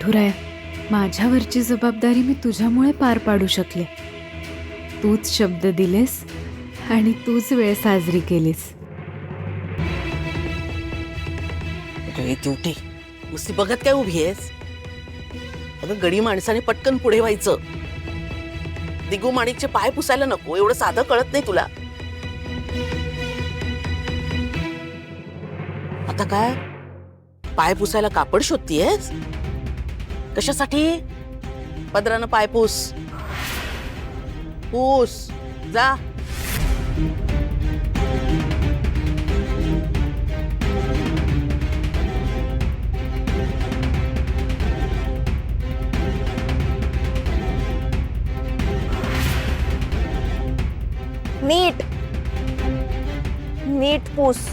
विठुराया, माझ्यावरची जबाबदारी मी तुझ्यामुळे पार पाडू शकले. तूच शब्द दिलेस आणि तूच वेळ साजरी केलीस. ड्युटी नुसती बघत काय उभी आहेस? अगं गडी माणसाने पटकन पुढे व्हायचं. दिगू माणिकचे पाय पुसायला नको एवढं साधं कळत नाही तुला? आता काय पाय पुसायला कापड शोधतीयेस? कशासाठी? पदरानं पाय पुस. पुस जा. नीट नीट पुस.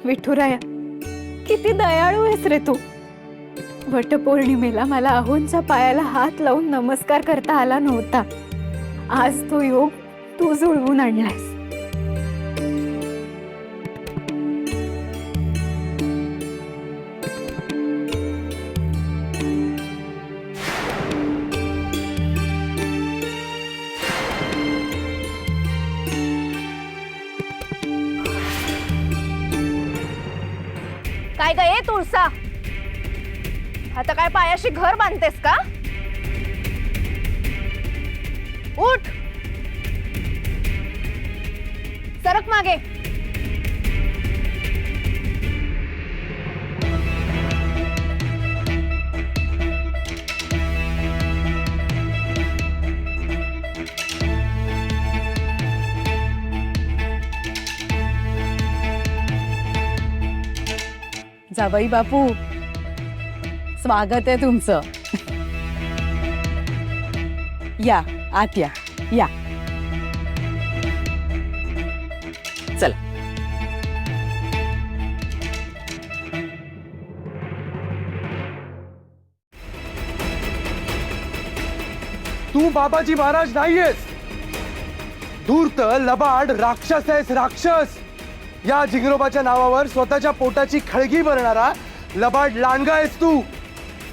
विठुराया, किती दयाळू आहेस रे तू. वटपौर्णिमेला मला अहोंच्या पायाला हात लावून नमस्कार करता आला नव्हता. आज तो योग तू जुळवून आणलास. काय गे तुळसा, आता काय पायाशी घर बांधतेस का? उठ, सरक मागे. जावई बापू, स्वागत आहे तुमचं. या आत या. या चला. तू बाबाजी महाराज नाहीयेस. धूर्त, लबाड, राक्षस आहेस, राक्षस. या जिगरोबाच्या नावावर स्वतःच्या पोटाची खळगी भरणारा लबाड लांडगा आहेस तू.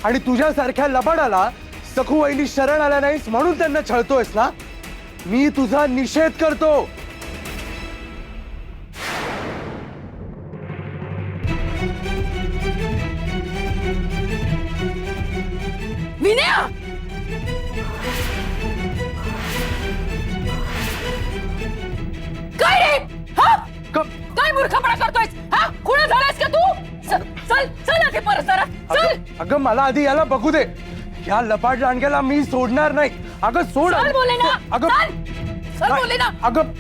आणि तुझ्यासारख्या लबाडाला सखूवहिनी शरण आल्या नाहीस म्हणून त्यांना छळतोयस ना. मी तुझा निषेध करतो. विनया, काय रे? हा, काय मूर्खपणा करतोयस? हा, खुणा झालायस का तू? चल चल आधी परत जरा चल. अगं मला आधी याला बघू दे. या लबाड लांडग्याला मी सोडणार नाही. अगं सोड. चल बोले ना. अगं चल बोले ना. अगं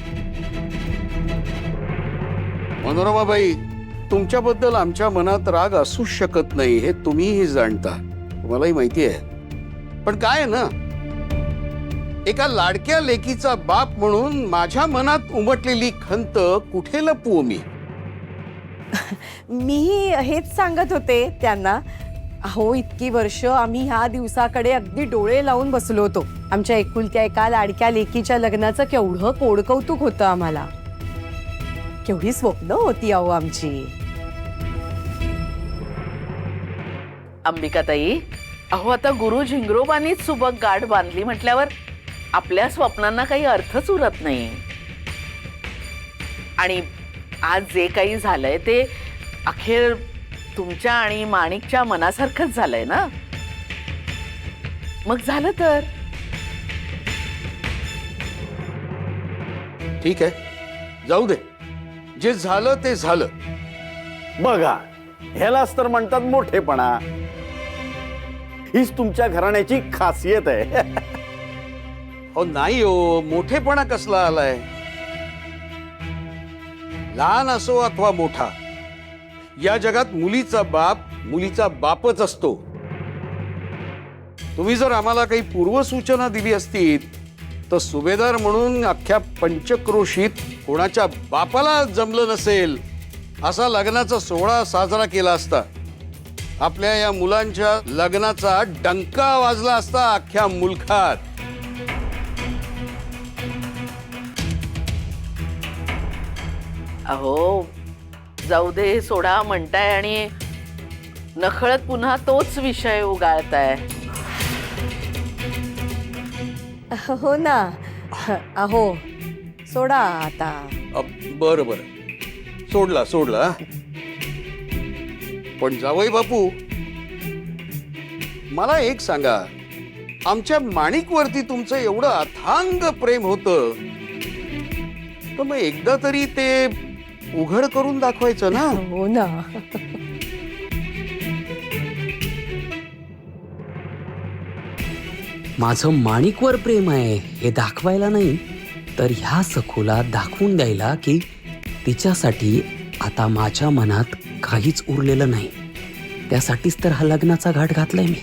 मनोरमाबाई, तुमच्याबद्दल आमच्या मनात राग असू शकत नाही हे तुम्हीही जाणता, मलाही माहिती आहे. पण काय आहे ना, एका लाडक्या लेकीचा बाप म्हणून माझ्या मनात उमटलेली खंत कुठे लपवू मी? मी हेच सांगत होते त्यांना. अहो, इतकी वर्ष आम्ही ह्या दिवसाकडे अगदी डोळे लावून बसलो होतो. आमच्या एकुलत्या एका लाडक्या लेकीच्या लग्नाचं केवढं कोडकौतुक होतं आम्हाला. केवढी स्वप्न होती अहो आमची. अंबिकाताई, अहो आता गुरु झिंगरोबानीच सुबक गाठ बांधली म्हटल्यावर आपल्या स्वप्नांना काही अर्थच उरत नाही. आणि आज जे काही झालंय ते अखेर तुमच्या आणि माणिकच्या मनासारखंच झालंय ना. मग झालं तर ठीक आहे, जाऊ दे. जे झालं ते झालं. बघा, ह्यालाच तर म्हणतात मोठेपणा. हीच तुमच्या घराण्याची खासियत आहे. हो नाही हो, मोठेपणा कसला आलाय? लहान असो अथवा मोठा, या जगात मुलीचा बाप मुलीचा बापच असतो. तुम्ही जर आम्हाला काही पूर्वसूचना दिली असती तर सुभेदार म्हणून अख्ख्या पंचक्रोशीत कोणाच्या बापाला जमलं नसेल असा लग्नाचा सोहळा साजरा केला असता. आपल्या या मुलांच्या लग्नाचा डंका वाजला असता अख्ख्या मुलखात. अहो जाऊ दे सोडा म्हणताय आणि नकळत पुन्हा तोच विषय उगाळताय. हो ना. अहो सोडा आता. बरं बरं, सोडला सोडला. पण जावई बापू, मला एक सांगा, आमच्या माणिकवरती तुमचं एवढं अथांग प्रेम होतं, तर मग एकदा तरी ते उघड करून दाखवायचं ना. हो ना. माझं माणिकवर प्रेम आहे हे दाखवायला नाही, तर ह्या सखूला दाखवून द्यायला की तिच्यासाठी आता माझ्या मनात काहीच उरलेलं नाही. त्यासाठीच तर हा लग्नाचा घाट घातलाय मी.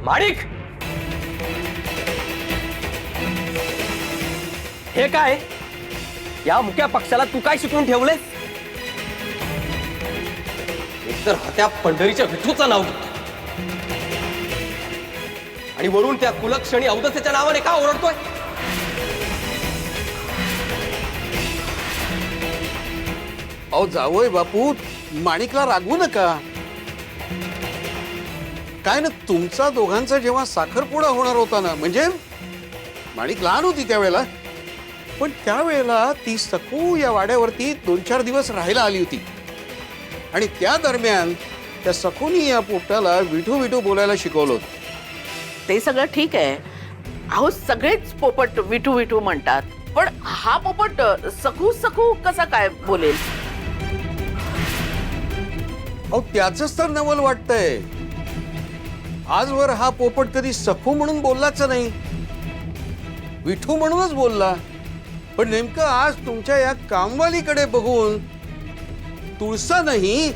माणिक, हे काय? या मुक्या पक्षाला तू काय शिकवून ठेवलेस? एकतर त्या पंढरीच्या विठूचं नाव घेतो आणि वरून त्या कुलक्षणी अवदसेच्या नावाने का ओरडतोय? अहो जावई बापू, माणिकला रागवू नका. काय ना, तुमचा दोघांचा जेव्हा साखरपुडा होणार होता ना, म्हणजे माणिक लहान होती त्यावेळेला, पण त्यावेळेला ती सखू या वाड्यावरती 2-4 दिवस राहायला आली होती. आणि त्या दरम्यान त्या सखूनी या पोपटाला विठू विठू बोलायला शिकवलं होतं. ते सगळं ठीक आहे. अहो सगळेच पोपट विठू विठू म्हणतात, पण हा पोपट सखू सखू कसा काय बोलेल? अहो त्याच तर नवल वाटतंय. आजवर हा पोपट कधी सखू म्हणून बोललाच नाही, विठू म्हणूनच बोलला. पण नेमकं आज तुमच्या या कामवालीकडे बघून तुळसा नाही,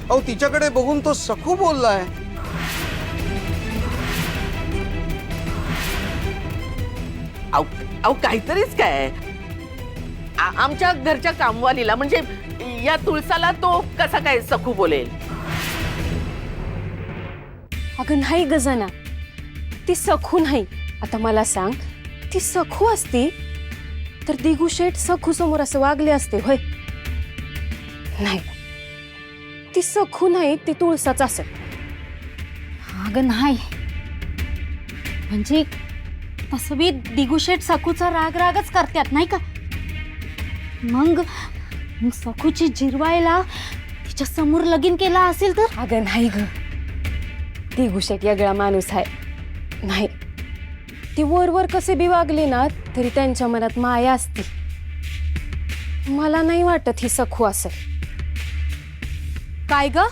अहो तिच्याकडे बघून तो सखू बोललाय. अहो काहीतरीच काय. आमच्या घरच्या कामवालीला म्हणजे या तुळसाला तो कसा काय सखू बोलेल? अगं नाही गजाना, ती सखू नाही. आता मला सांग, ती सखू असती तर दिगूशेठ सखू समोर असं वागले असते होय? नाही, ती सखू नाही, ती तुळसाच असेल. अगं नाही, म्हणजे तसं बी दिगूशेठ सखूचा राग रागच करतात नाही का? मग सखूची जिरवायला तिच्या समोर लगीन केला असेल तर? अगं नाही ग, दिगूशेठ वेगळा माणूस आहे. नाही, ती वरवर कसे बी वागले ना तरी त्यांच्या मनात माया असती. मला नाही वाटत ही सखू असेल. काय ग?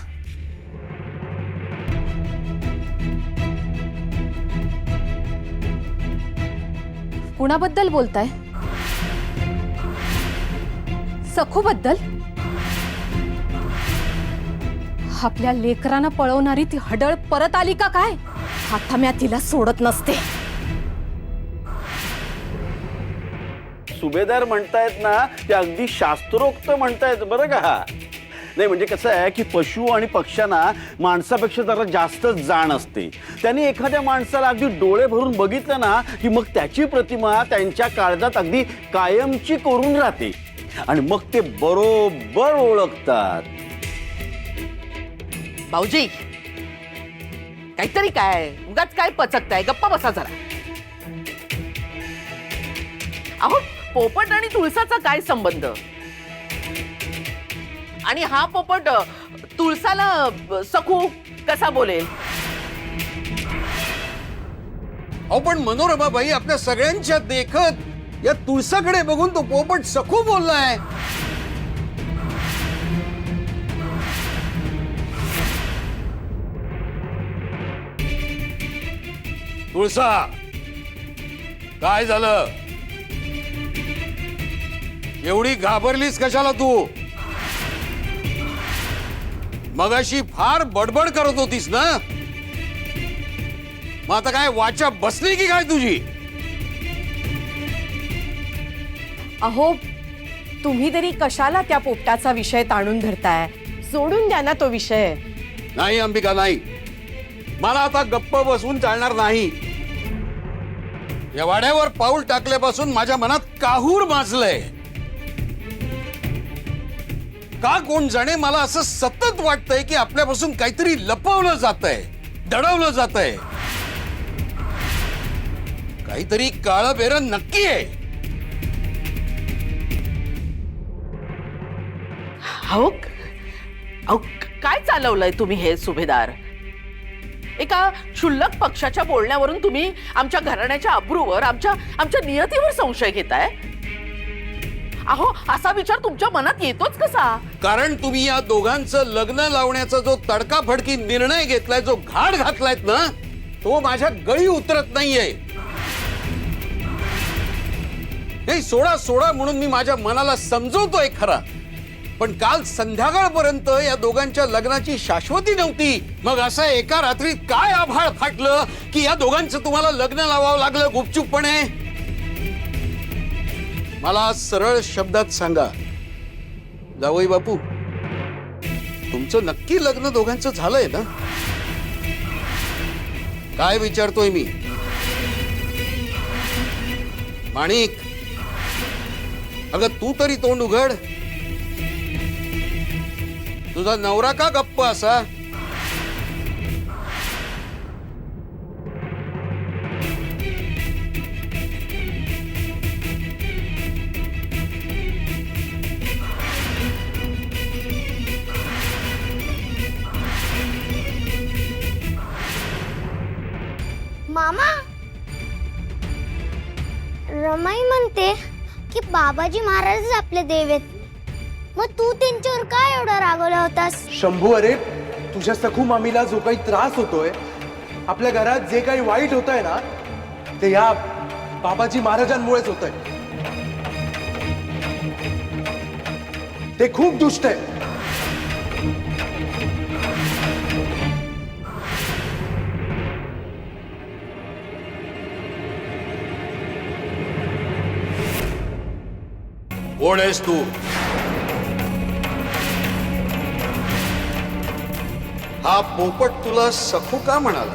कुणाबद्दल बोलताय? सखूबद्दल? आपल्या लेकरांना पळवणारी ती हडळ परत आली का काय? आता मी तिला सोडत नसते. सुभेदार म्हणतायत ना ते अगदी शास्त्रोक्त म्हणतायत बरं का. नाही म्हणजे कसं आहे की पशु आणि पक्ष्यांना माणसापेक्षा जरा जास्तच जाण असते. त्यांनी एखाद्या माणसाला अगदी डोळे भरून बघितलं ना की मग त्याची प्रतिमा त्यांच्या काळजात अगदी कायमची करून राहते आणि मग ते बरोबर ओळखतात. भाऊजी काहीतरी काय उगाच काय पचकताय, गप्पा बसा जरा. अहो पोपट आणि तुळसाचा काय संबंध? आणि हा पोपट तुळसाला सखू कसा बोलेल? अहो पण मनोरमाबाई, आपल्या सगळ्यांच्या देखत या तुळसाकडे बघून तो पोपट सखू बोललाय. तुळसा, काय झालं? एवढी घाबरलीस कशाला तू? मगाशी फार बडबड करत होतीस ना. मग आता काय वाचा बसली की काय तुझी? अहो तुम्ही तरी कशाला त्या पोपटाचा विषय ताणून धरताय? सोडून द्या ना तो विषय. नाही अंबिका, नाही. मला आता गप्प बसून चालणार नाही. या वाड्यावर पाऊल टाकल्यापासून माझ्या मनात काहूर माजलंय. का कोण जाणे मला असं सतत वाटतंय की आपल्यापासून काहीतरी लपवलं जातंय, दडवलं जातंय. काहीतरी काळं बेरं नक्की आहे. अहो काय चालवलंय तुम्ही हे सुभेदार? एका क्षुल्लक पक्षाच्या बोलण्यावरून तुम्ही आमच्या घराण्याच्या अब्रूवर, आमच्या नियतीवर संशय घेताय. अहो असा विचार तुमच्या मनात येतोच कसा? कारण तुम्ही या दोघांचं लग्न लावण्याचा जो तडकाफडकी निर्णय घेतलाय, जो घाट घातलायत ना, तो माझ्या गळी उतरत नाहीये. नाही, सोडा सोडा म्हणून मी माझ्या मनाला समजवतोय खरा, पण काल संध्याकाळपर्यंत या दोघांच्या लग्नाची शाश्वती नव्हती. मग असं एका रात्रीत काय आभाळ फाटलं की या दोघांचं तुम्हाला लग्न लावावं लागलं गुपचूपपणे? मला सरळ शब्दात सांगा जावई बापू, तुमचं नक्की लग्न दोघांचं झालंय ना? काय विचारतोय मी? माणिक, अगं तू तरी तोंड उघड. तुझा नवरा का गप्प असा? मामा, रमाई म्हणते की बाबाजी महाराजच आपले देव आहेत. मग तू त्यांच्यावर काय एवढा रागवला होतास? शंभू, अरे तुझ्या सखू मामीला जो काही त्रास होतोय, आपल्या घरात जे काही वाईट होतंय ना, ते या बाबाजी महाराजांमुळेच होतंय. ते खूप दुष्ट आहे. कोण आहेस तू? हा पोपट तुला सखू का म्हणाला?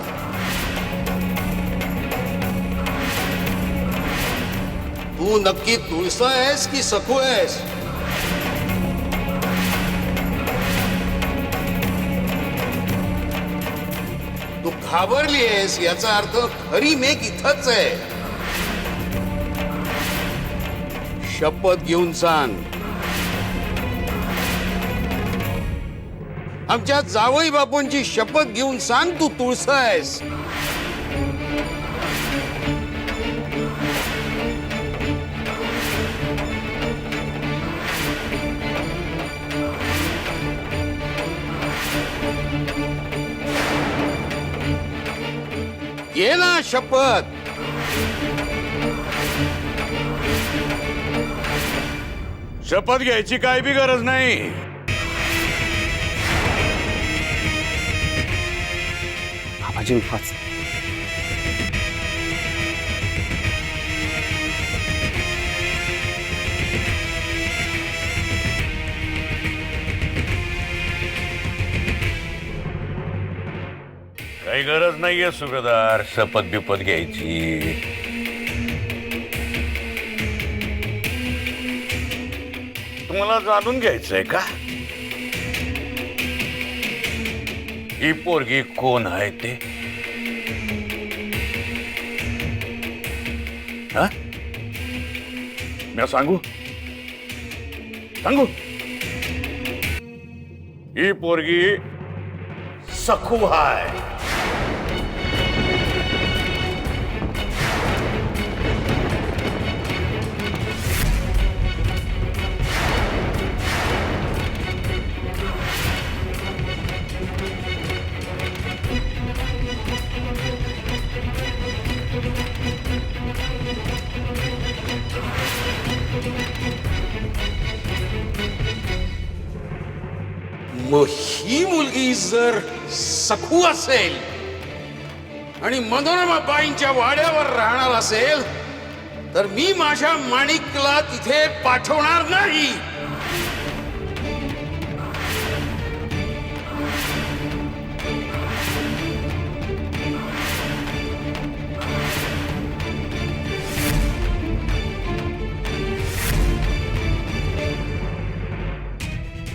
तू नक्की तुळसा आहेस की सखू आहेस? तू घाबरली आहेस याचा अर्थ खरी मेघ इथंच आहे. शपथ घेऊन सांग, आमच्या जावई बापूंची शपथ घेऊन सांग, तू तुळसा आहेस. घे ना शपथ. शपथ घ्यायची काय बी गरज नाही. बाबाजी हाच काही गरज नाहीये सुभेदार शपथ बिपत घ्यायची. तुम्हाला जाणून घ्यायचंय का ही पोरगी कोण आहे ते? हा? मी सांगू सांगू ही पोरगी सखू आहे. मग ही मुलगी जर सखू असेल आणि मनोरमा बाईंच्या वाड्यावर राहणार असेल तर मी माझ्या माणिकला तिथे पाठवणार नाही.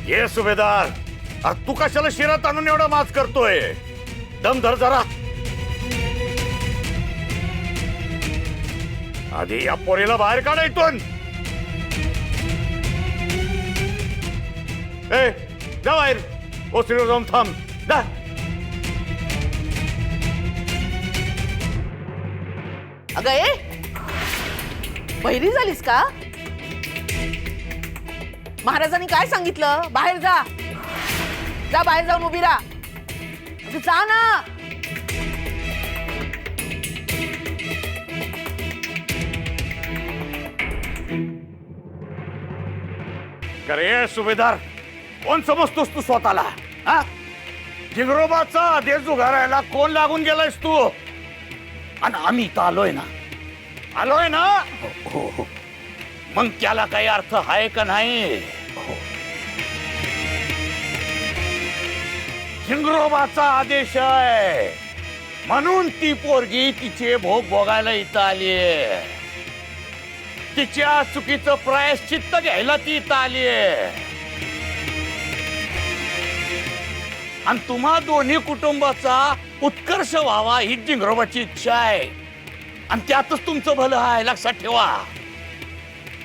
ये सुभेदार, तू कशाला शिरात आणून एवढा माज करतोय? दम धर जरा. आधी या पोरीला बाहेर काढ इथून. ए जा बाहेर. ओसरीवर जाऊन थांब. जा. अगं ए बहिरी झालीस का? महाराजांनी काय सांगितलं? बाहेर जा. जा बाहेर जाऊन उभी राहा. अगं जा ना. करे सुभेदार, कोण समजतोस तू स्वतःला? हा? जिगरोबाचा आदेश जुगारायला कोण लागून गेलायस तू? आणि आम्ही इथं आलोय ना. आलोय ना. हो. मग त्याला काही अर्थ आहे का नाही? जिंगरोबाचा आदेश आहे म्हणून ती पोरगी तिचे भोग भोगायला इथं आलीये. तिच्या चुकीचं प्रायश्चित्त घ्यायला ती इथं आलीये. आणि तुम्हा दोन्ही कुटुंबाचा उत्कर्ष व्हावा ही जिंगरोबाची इच्छा आहे. आणि त्यातच तुमचं भलं आहे, लक्षात ठेवा.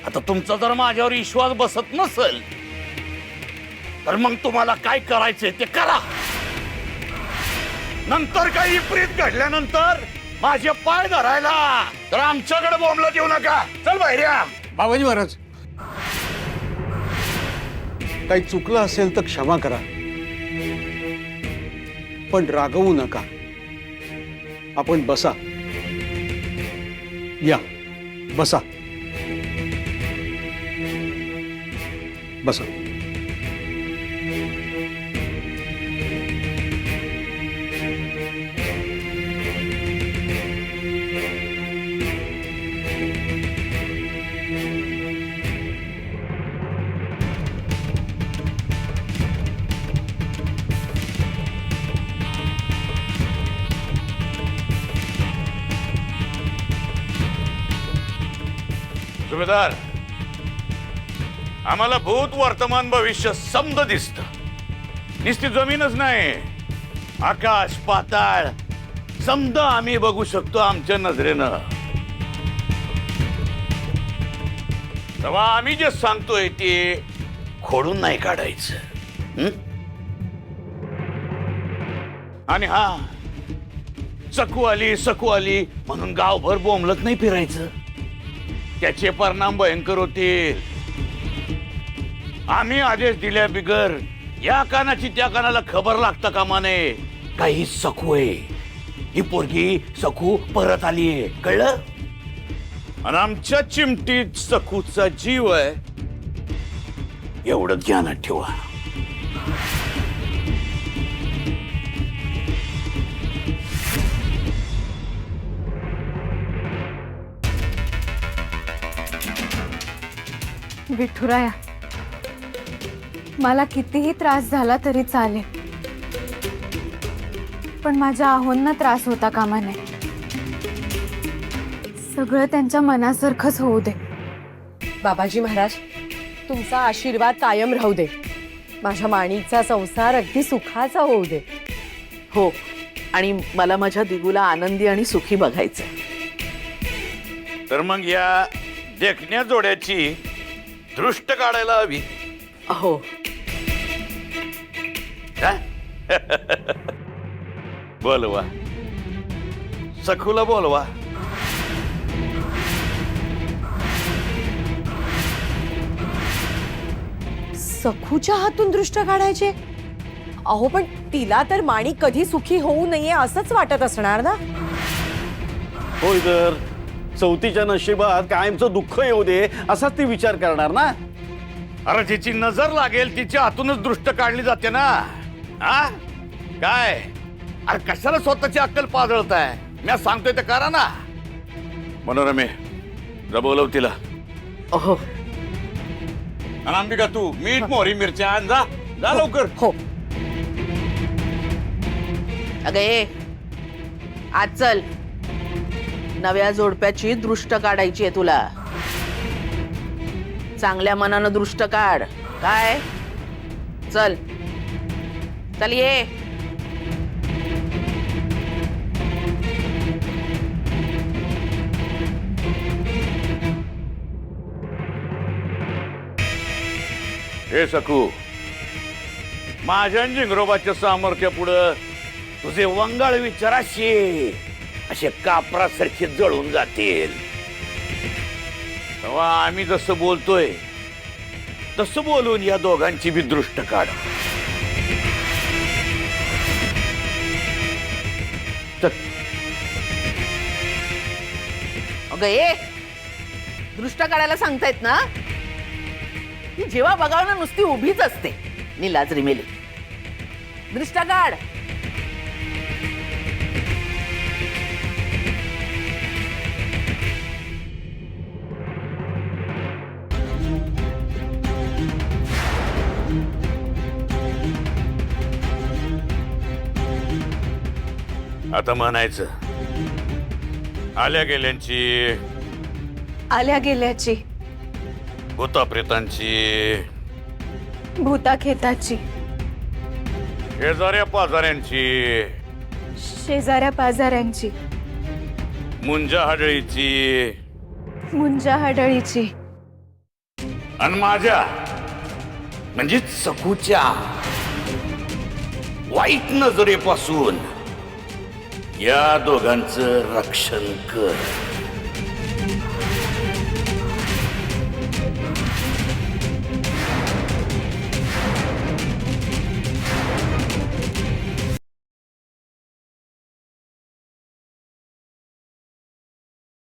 आता तुमचा जर माझ्यावर विश्वास बसत नसेल तर मग तुम्हाला काय करायचंय ते करा. नंतर काही विपरीत घडल्यानंतर माझे पाय धरायला तर आमच्याकडे बोंबला देऊ नका. चल बाहेर या. बाबाजी महाराज, काही चुकलं असेल तर क्षमा करा, पण रागवू नका. आपण बसा. या बसा. बसा. सुभेदार, आम्हाला भूत वर्तमान भविष्य समद दिसत. नुसती जमीनच नाही, आकाश पाताळ समद आम्ही बघू शकतो आमच्या नजरेनं. तेव्हा आम्ही जे सांगतोय ते खोडून नाही काढायचं. आणि हा, सकू आली म्हणून गावभर बोंबलत नाही फिरायचं. त्याचे परिणाम भयंकर होतील. आम्ही आदेश दिल्या बिगर या कानाची त्या कानाला खबर लागता कामा नये. काही सकू आहे, ही पोरगी सकू परत आलीये, कळलं? आणि आमच्या चिमटीत सकूचा जीव आहे एवढं ध्यानात ठेवा. विठुराया, मला कितीही त्रास झाला तरी चालेल, पण माझ्या आहोंना त्रास होता कामा नये. सगळं त्यांच्या मनासारखंच होऊ दे. बाबाजी महाराज, तुमचा आशीर्वाद कायम राहू दे. माझ्या माणिकचा संसार अगदी सुखाचा होऊ दे. हो, आणि मला माझ्या दिगूला आनंदी आणि सुखी बघायचं. तर मग या देखण्या जोड्याची दृष्ट काढायला हवी. हो, काय? बोलवा, सखूला बोलवा. सखूच्या हातून दृष्ट काढायचे? अहो, पण तिला तर माणिक कधी सुखी होऊ नये असंच वाटत असणार ना. होय, तर चौथीच्या नशिबात कायमचं दुःख येऊ दे असाच ती विचार करणार ना. अरे जिची नजर लागेल तिच्या हातूनच दृष्ट काढली जाते ना. हा काय? अरे कशाला स्वतःची अक्कल पाजळताय? मी सांगतोय ते करा ना. मनोरमे, बोलव तिला. हो. आणि अंबिका, तू मीठ मोहरी मिरच्या आण, जा जा लवकर. हो. अगं ये, आज चल. नव्या जोडप्याची दृष्ट काढायची आहे तुला. चांगल्या मनानं दृष्ट काढ. काय? चल चल ये. हे सखू, माझ्या जिंगरोबाच्या सामर्थ्या पुढं तुझे वंगाळ विचाराशी असे कापरासारखे जळून जातील. तेव्हा आम्ही जसं बोलतोय तसं बोलून या दोघांची बी दृष्ट काढ. अगं ये, दृष्ट काढायला सांगतायत ना. ही जेव्हा बघावं ना नुसती उभीच असते, निलाजरी मेली. दृष्ट काढ. आता म्हणायचं आल्या गेल्यांची, आल्या गेल्याची, भूताप्रेतांची, भूताखेताची, शेजाऱ्या पाजाऱ्यांची, शेजाऱ्या पाजाऱ्यांची, मुंजा हडळीची, मुंजा हडळीची, आणि माझ्या म्हणजे सखूच्या वाईट नजरेपासून या दोघांचं रक्षण कर.